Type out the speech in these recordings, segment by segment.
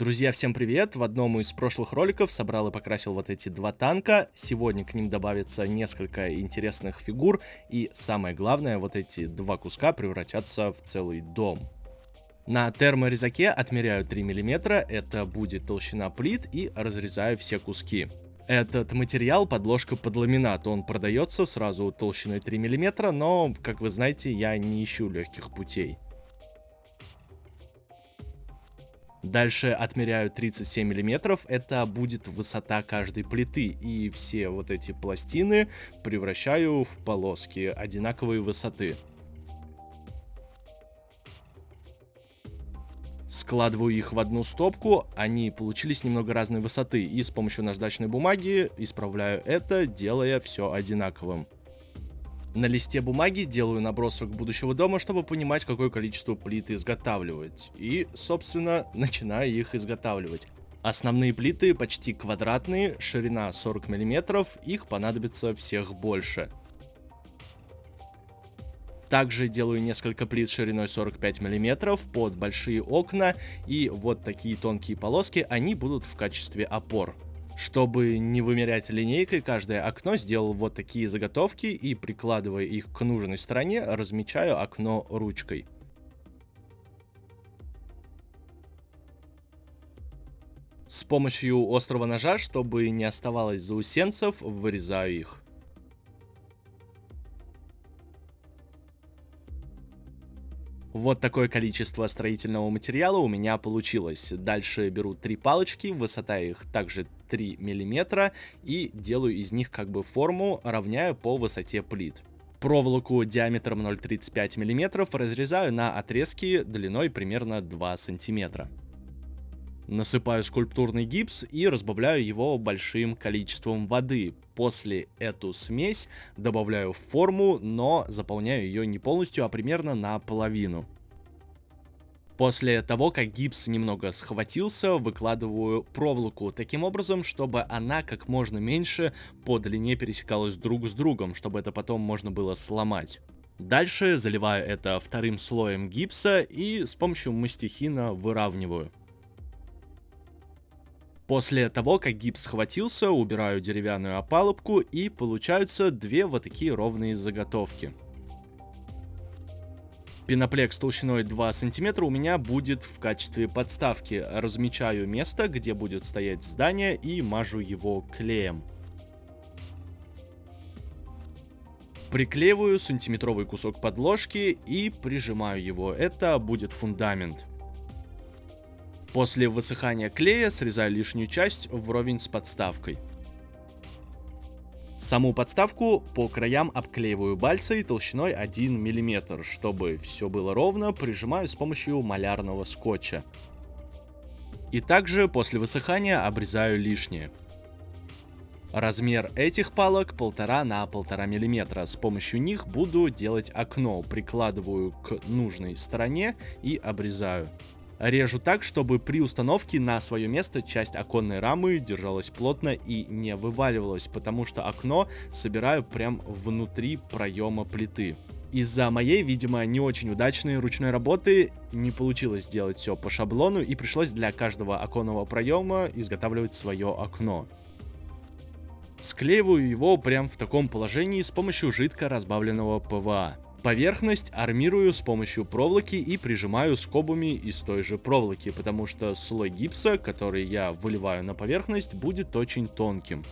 Друзья, всем привет! В одном из прошлых роликов собрал и покрасил вот эти два танка. Сегодня к ним добавится несколько интересных фигур. И самое главное, вот эти два куска превратятся в целый дом. На терморезаке отмеряю 3 мм, это будет толщина плит, и разрезаю все куски. Этот материал подложка под ламинат, он продается сразу толщиной 3 мм, но, как вы знаете, я не ищу легких путей. Дальше отмеряю 37 миллиметров, это будет высота каждой плиты, и все вот эти пластины превращаю в полоски одинаковой высоты. Складываю их в одну стопку, они получились немного разной высоты, и с помощью наждачной бумаги исправляю это, делая все одинаковым. На листе бумаги делаю набросок будущего дома, чтобы понимать, какое количество плит изготавливать. И, собственно, начинаю их изготавливать. Основные плиты почти квадратные, ширина 40 мм, их понадобится всех больше. Также делаю несколько плит шириной 45 мм под большие окна, и вот такие тонкие полоски, они будут в качестве опор. Чтобы не вымерять линейкой каждое окно, сделал вот такие заготовки и, прикладывая их к нужной стороне, размечаю окно ручкой. С помощью острого ножа, чтобы не оставалось заусенцев, вырезаю их. Вот такое количество строительного материала у меня получилось. Дальше беру три палочки, высота их также 3 мм, и делаю из них как бы форму, равняю по высоте плит. Проволоку диаметром 0,35 мм разрезаю на отрезки длиной примерно 2 см. Насыпаю скульптурный гипс и разбавляю его большим количеством воды. После эту смесь добавляю в форму, но заполняю ее не полностью, а примерно наполовину. После того, как гипс немного схватился, выкладываю проволоку таким образом, чтобы она как можно меньше по длине пересекалась друг с другом, чтобы это потом можно было сломать. Дальше заливаю это вторым слоем гипса и с помощью мастихина выравниваю. После того, как гипс схватился, убираю деревянную опалубку, и получаются две вот такие ровные заготовки. Пеноплекс толщиной 2 см у меня будет в качестве подставки. Размечаю место, где будет стоять здание, и мажу его клеем. Приклеиваю сантиметровый кусок подложки и прижимаю его. Это будет фундамент. После высыхания клея срезаю лишнюю часть вровень с подставкой. Саму подставку по краям обклеиваю бальсой толщиной 1 мм. Чтобы все было ровно, прижимаю с помощью малярного скотча. И также после высыхания обрезаю лишнее. Размер этих палок 1,5 на 1,5 мм. С помощью них буду делать окно. Прикладываю к нужной стороне и обрезаю. Режу так, чтобы при установке на свое место часть оконной рамы держалась плотно и не вываливалась, потому что окно собираю прям внутри проема плиты. Из-за моей, видимо, не очень удачной ручной работы не получилось сделать все по шаблону, и пришлось для каждого оконного проема изготавливать свое окно. Склеиваю его прям в таком положении с помощью жидко разбавленного ПВА. Поверхность армирую с помощью проволоки и прижимаю скобами из той же проволоки, потому что слой гипса, который я выливаю на поверхность, будет очень тонким.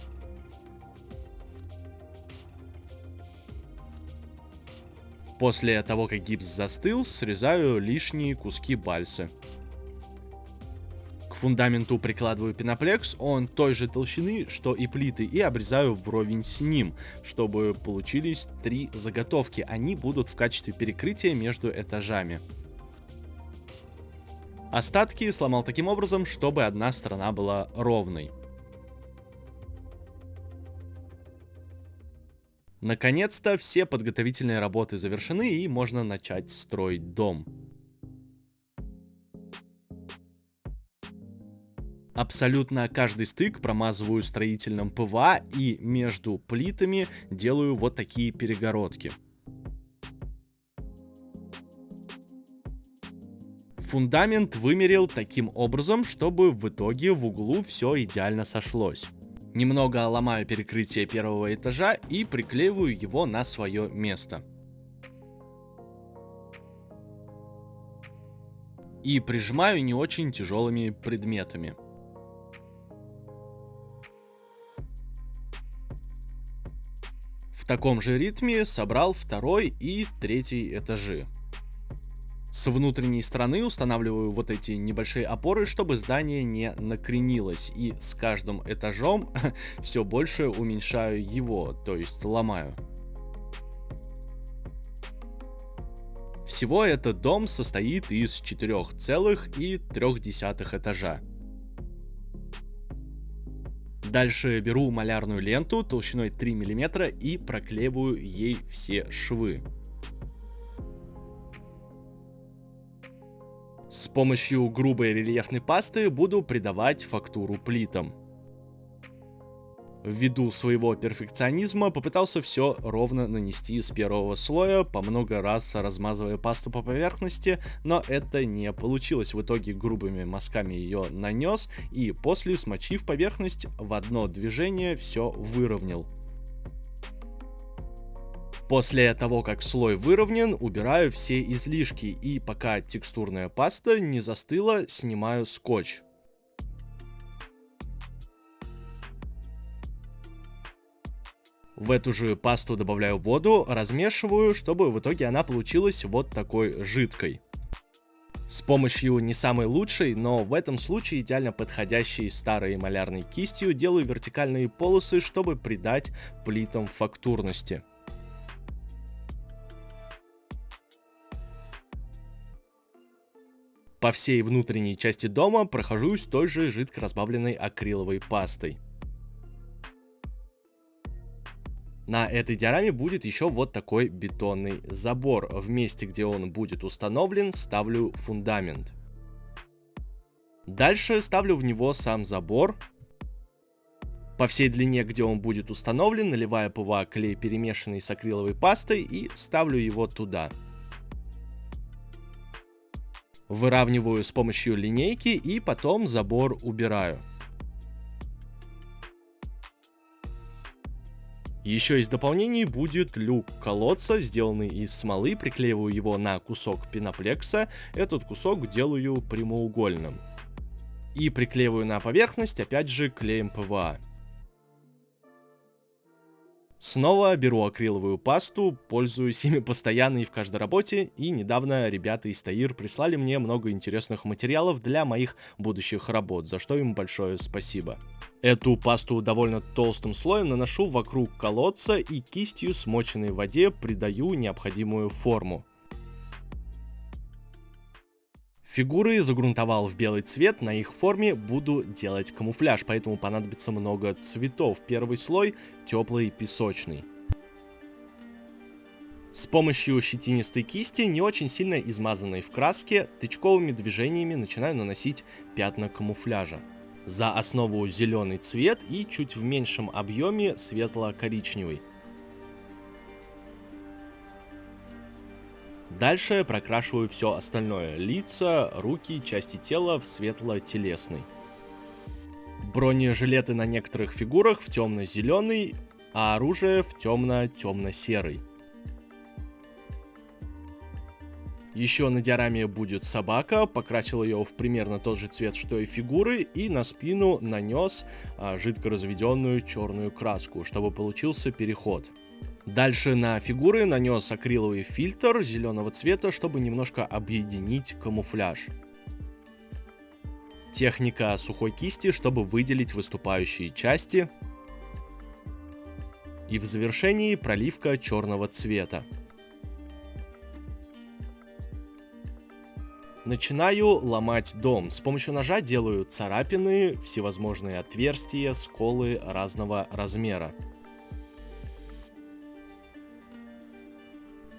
После того, как гипс застыл, срезаю лишние куски бальсы. К фундаменту прикладываю пеноплекс, он той же толщины, что и плиты, и обрезаю вровень с ним, чтобы получились три заготовки. Они будут в качестве перекрытия между этажами. Остатки сломал таким образом, чтобы одна сторона была ровной. Наконец-то все подготовительные работы завершены, и можно начать строить дом. Абсолютно каждый стык промазываю строительным ПВА, и между плитами делаю вот такие перегородки. Фундамент вымерил таким образом, чтобы в итоге в углу все идеально сошлось. Немного ломаю перекрытие первого этажа и приклеиваю его на свое место. И прижимаю не очень тяжелыми предметами. В таком же ритме собрал второй и третий этажи. С внутренней стороны устанавливаю вот эти небольшие опоры, чтобы здание не накренилось. И с каждым этажом все больше уменьшаю его, то есть ломаю. Всего этот дом состоит из 4,3 этажа. Дальше беру малярную ленту толщиной 3 мм и проклеиваю ей все швы. С помощью грубой рельефной пасты буду придавать фактуру плитам. Ввиду своего перфекционизма попытался все ровно нанести с первого слоя, по много раз размазывая пасту по поверхности, но это не получилось. В итоге грубыми мазками ее нанес и после, смочив поверхность, в одно движение все выровнял. После того, как слой выровнен, убираю все излишки и пока текстурная паста не застыла, снимаю скотч. В эту же пасту добавляю воду, размешиваю, чтобы в итоге она получилась вот такой жидкой. С помощью не самой лучшей, но в этом случае идеально подходящей старой малярной кистью делаю вертикальные полосы, чтобы придать плитам фактурности. По всей внутренней части дома прохожусь той же жидко разбавленной акриловой пастой. На этой диораме будет еще вот такой бетонный забор. В месте, где он будет установлен, ставлю фундамент. Дальше ставлю в него сам забор. По всей длине, где он будет установлен, наливаю ПВА клей, перемешанный с акриловой пастой, и ставлю его туда. Выравниваю с помощью линейки и потом забор убираю. Еще из дополнений будет люк колодца, сделанный из смолы, приклеиваю его на кусок пеноплекса, этот кусок делаю прямоугольным. И приклеиваю на поверхность опять же клеем ПВА. Снова беру акриловую пасту, пользуюсь ими постоянно и в каждой работе, и недавно ребята из Таир прислали мне много интересных материалов для моих будущих работ, за что им большое спасибо. Эту пасту довольно толстым слоем наношу вокруг колодца и кистью, смоченной в воде, придаю необходимую форму. Фигуры загрунтовал в белый цвет, на их форме буду делать камуфляж, поэтому понадобится много цветов. Первый слой теплый песочный. С помощью щетинистой кисти, не очень сильно измазанной в краске, тычковыми движениями начинаю наносить пятна камуфляжа. За основу зеленый цвет и чуть в меньшем объеме светло-коричневый. Дальше прокрашиваю все остальное: лица, руки, части тела в светло-телесный. Бронежилеты на некоторых фигурах в темно-зеленый, а оружие в темно-темно-серый. Еще на диораме будет собака, покрасил ее в примерно тот же цвет, что и фигуры, и на спину нанес жидко разведенную черную краску, чтобы получился переход. Дальше на фигуры нанес акриловый фильтр зеленого цвета, чтобы немножко объединить камуфляж. Техника сухой кисти, чтобы выделить выступающие части. И в завершении проливка черного цвета. Начинаю ломать дом. С помощью ножа делаю царапины, всевозможные отверстия, сколы разного размера.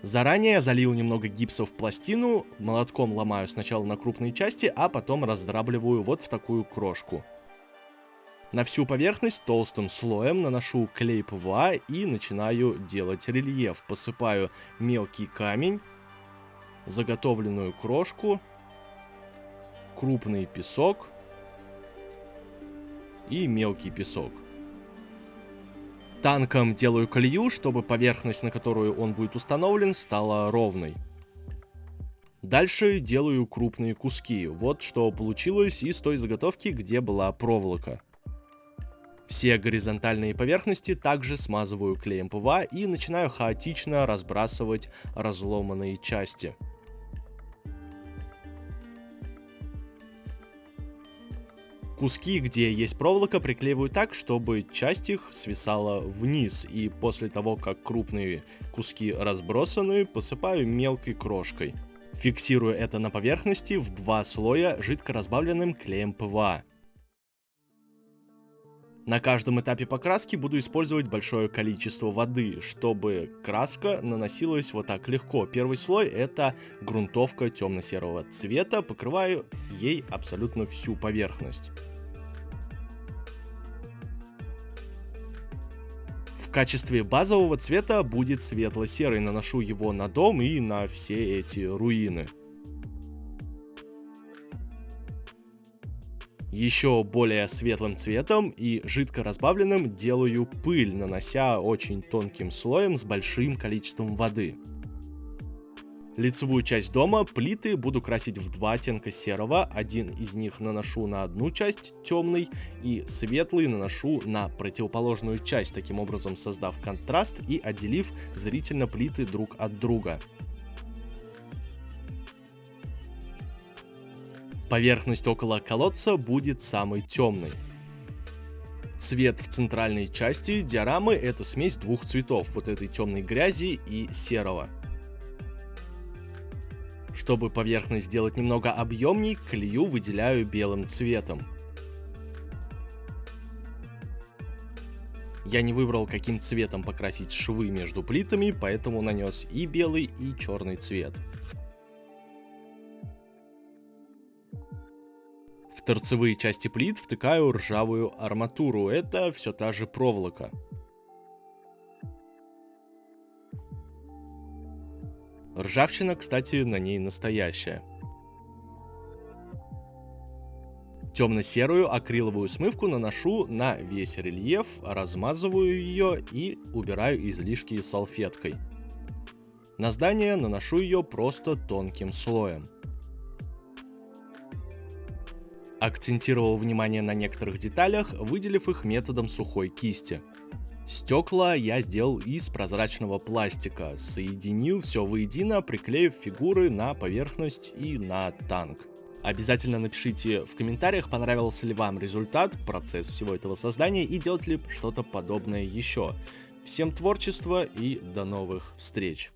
Заранее залил немного гипса в пластину, молотком ломаю сначала на крупные части, а потом раздрабливаю вот в такую крошку. На всю поверхность толстым слоем наношу клей ПВА и начинаю делать рельеф. Посыпаю мелкий камень, заготовленную крошку крупный песок и мелкий песок. Танком делаю колею, чтобы поверхность, на которую он будет установлен, стала ровной. Дальше делаю крупные куски. Вот что получилось из той заготовки, где была проволока. Все горизонтальные поверхности также смазываю клеем ПВА и начинаю хаотично разбрасывать разломанные части. Куски, где есть проволока, приклеиваю так, чтобы часть их свисала вниз, и после того, как крупные куски разбросаны, посыпаю мелкой крошкой. Фиксирую это на поверхности в 2 слоя жидко разбавленным клеем ПВА. На каждом этапе покраски буду использовать большое количество воды, чтобы краска наносилась вот так легко. Первый слой — это грунтовка темно-серого цвета, покрываю ей абсолютно всю поверхность. В качестве базового цвета будет светло-серый, наношу его на дом и на все эти руины. Еще более светлым цветом и жидко разбавленным делаю пыль, нанося очень тонким слоем с большим количеством воды. Лицевую часть дома плиты буду красить в 2 оттенка серого, один из них наношу на одну часть темный и светлый наношу на противоположную часть, таким образом создав контраст и отделив зрительно плиты друг от друга. Поверхность около колодца будет самой темной. Цвет в центральной части диорамы — это смесь 2 цветов, вот этой темной грязи и серого. Чтобы поверхность сделать немного объемней, колею выделяю белым цветом. Я не выбрал, каким цветом покрасить швы между плитами, поэтому нанес и белый, и черный цвет. В торцевые части плит втыкаю ржавую арматуру, это все та же проволока. Ржавчина, кстати, на ней настоящая. Темно-серую акриловую смывку наношу на весь рельеф, размазываю ее и убираю излишки салфеткой. На здание наношу ее просто тонким слоем. Акцентировал внимание на некоторых деталях, выделив их методом сухой кисти. Стекла я сделал из прозрачного пластика, соединил все воедино, приклеив фигуры на поверхность и на танк. Обязательно напишите в комментариях, понравился ли вам результат, процесс всего этого создания и делать ли что-то подобное еще. Всем творчества и до новых встреч!